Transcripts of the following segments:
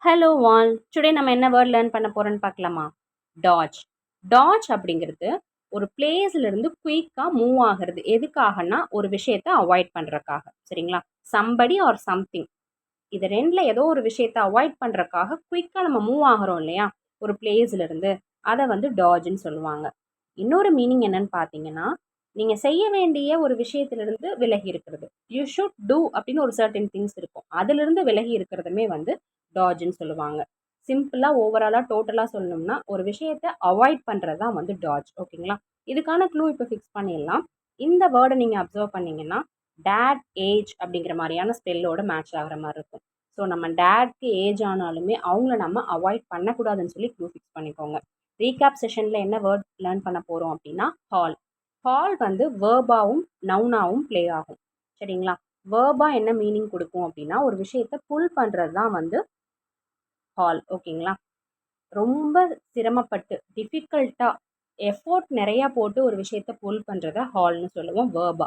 Hello வால் today நம்ம என்ன word learn பண்ண போகிறோன்னு பார்க்கலாமா? டாஜ். டாஜ் அப்படிங்கிறது ஒரு பிளேஸ்லேருந்து குயிக்காக மூவ் ஆகிறது. எதுக்காகனா ஒரு விஷயத்தை அவாய்ட் பண்ணுறக்காக. சரிங்களா? சம்படி ஆர் சம்திங், இது ரெண்டில் ஏதோ ஒரு விஷயத்தை அவாய்ட் பண்ணுறக்காக குயிக்காக நம்ம மூவ் ஆகிறோம் இல்லையா, ஒரு பிளேஸ்லேருந்து, அதை வந்து டாஜ்ன்னு சொல்லுவாங்க. இன்னொரு மீனிங் என்னன்னு பார்த்தீங்கன்னா, நீங்கள் செய்ய வேண்டிய ஒரு விஷயத்திலிருந்து விலகி இருக்கிறது. யூ ஷுட் டூ அப்படின்னு ஒரு சர்டன் திங்ஸ் இருக்கும், அதிலிருந்து விலகி இருக்கிறதுமே வந்து டாஜ்ன்னு சொல்லுவாங்க. சிம்பிளாக ஓவராலாக டோட்டலாக சொல்லணும்னா ஒரு விஷயத்தை அவாய்ட் பண்ணுறது தான் வந்து டாஜ். ஓகேங்களா? இதுக்கான க்ளூ இப்போ ஃபிக்ஸ் பண்ணிடலாம். இந்த வேர்டை நீங்கள் அப்சர்வ் பண்ணீங்கன்னா டேட் ஏஜ் அப்படிங்கிற மாதிரியான ஸ்பெல்லோட மேட்ச் ஆகிற மாதிரி இருக்கும். ஸோ நம்ம டேட்க்கு ஏஜ் ஆனாலுமே அவங்கள நம்ம அவாய்ட் பண்ணக்கூடாதுன்னு சொல்லி க்ளூ ஃபிக்ஸ் பண்ணிக்கோங்க. ரீகேப் செஷனில் என்ன வேர்ட் லேர்ன் பண்ண போகிறோம் அப்படின்னா ஹால். ஹால் வந்து வேர்பாவும் நவுனாவும் ப்ளே ஆகும். சரிங்களா? வேர்பா என்ன மீனிங் கொடுக்கும் அப்படின்னா ஒரு விஷயத்தை புல் பண்ணுறது தான் வந்து ஹால். ஓகேங்களா? ரொம்ப சிரமப்பட்டு டிஃபிகல்ட்டாக எஃபோர்ட் நிறையா போட்டு ஒரு விஷயத்தை புல் பண்ணுறத ஹால்னு சொல்லுவோம் வேர்பா.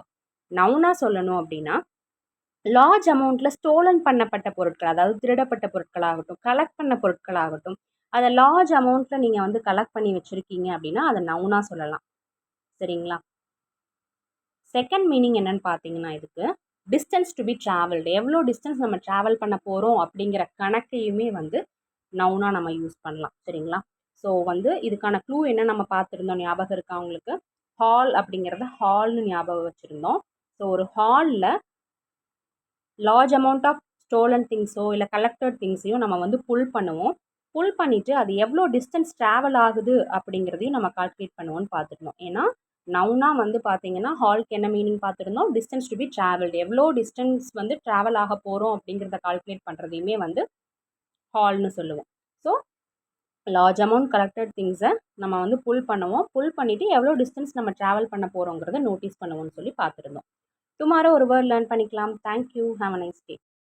நவுனா சொல்லணும் அப்படின்னா லார்ஜ் அமௌண்ட்டில் ஸ்டோலன் பண்ணப்பட்ட பொருட்கள், அதாவது திருடப்பட்ட பொருட்களாகட்டும், கலெக்ட் பண்ண பொருட்களாகட்டும், அதை லார்ஜ் அமௌண்ட்டில் நீங்கள் வந்து கலெக்ட் பண்ணி வச்சுருக்கீங்க அப்படின்னா அதை நவுனா சொல்லலாம். சரிங்களா? செகண்ட் மீனிங் என்னன்னு பார்த்தீங்கன்னா இதுக்கு டிஸ்டன்ஸ் டு பி ட்ராவல்டு, எவ்வளோ டிஸ்டன்ஸ் நம்ம ட்ராவல் பண்ண போகிறோம் அப்படிங்கிற கணக்கையுமே வந்து நவுனா நம்ம யூஸ் பண்ணலாம். சரிங்களா? ஸோ வந்து இதுக்கான க்ளூ என்ன நம்ம பார்த்துருந்தோம், ஞாபகம் இருக்கா உங்களுக்கு? ஹால் அப்படிங்கிறத ஹால்னு ஞாபகம் வச்சுருந்தோம். ஸோ ஒரு ஹாலில் லார்ஜ் அமௌண்ட் ஆஃப் ஸ்டோலன் திங்ஸோ இல்லை கலெக்டட் திங்ஸையோ நம்ம வந்து புல் பண்ணுவோம். புல் பண்ணிவிட்டு அது எவ்வளோ டிஸ்டன்ஸ் ட்ராவல் ஆகுது அப்படிங்கிறதையும் நம்ம கால்குலேட் பண்ணுவோம்னு பார்த்துருந்தோம். ஏன்னா நவுனா வந்து பார்த்தீங்கன்னா ஹால்க்கு என்ன மீனிங் பார்த்துருந்தோம், டிஸ்டன்ஸ் டு பி ட்ராவல்டு, எவ்வளோ டிஸ்டன்ஸ் வந்து ட்ராவல் ஆக போகிறோம் அப்படிங்கிறத கால்குலேட் பண்ணுறதையுமே வந்து ஹால்னு சொல்லுவோம். ஸோ லார்ஜ் அமௌண்ட் கலெக்டட் திங்ஸை நம்ம வந்து புல் பண்ணுவோம். புல் பண்ணிவிட்டு எவ்வளோ டிஸ்டன்ஸ் நம்ம ட்ராவல் பண்ண போகிறோங்கிறத நோட்டீஸ் பண்ணுவோம்னு சொல்லி பார்த்துருந்தோம். டுமாரோ ஒரு வேர்ட் லேர்ன் பண்ணிக்கலாம். Thank you. Have a nice day.